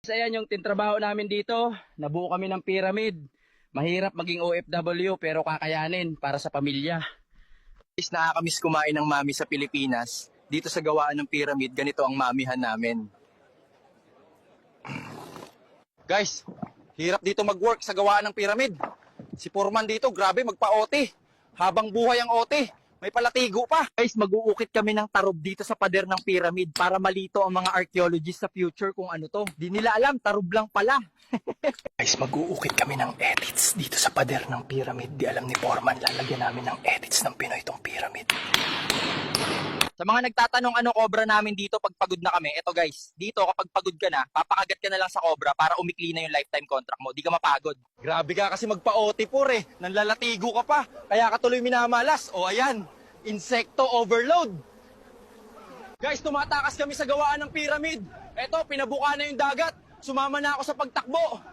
Ayan yung tintrabaho namin dito. Nabuo kami ng pyramid. Mahirap maging OFW pero kakayanin para sa pamilya. Guys, nakakamiss kumain ng mami sa Pilipinas. Dito sa gawaan ng pyramid, ganito ang mamihan namin. Guys, hirap dito mag-work sa gawaan ng pyramid. Si Foreman dito, grabe, magpa-OT. Habang buhay ang OT, may palatigo pa. Guys, mag-uukit kami ng tarob dito sa pader ng pyramid para malito ang mga archaeologists sa future kung ano to. Di nila alam, tarob lang pala. Guys, mag-uukit kami ng edits dito sa pader ng pyramid. Di alam ni Foreman, lalagyan namin ng edits ng Pinoy tong pyramid. Sa mga nagtatanong ano cobra namin dito pag pagod na kami, eto guys, dito kapag pagod ka na, papakagat ka na lang sa cobra para umikli na yung lifetime contract mo, di ka mapagod. Grabe ka kasi magpa-OT pure, nanlalatigo ka pa, kaya ka tuloy minamalas. O ayan, insekto overload. Guys, tumatakas kami sa gawaan ng pyramid. Eto, pinabuka na yung dagat, sumama na ako sa pagtakbo.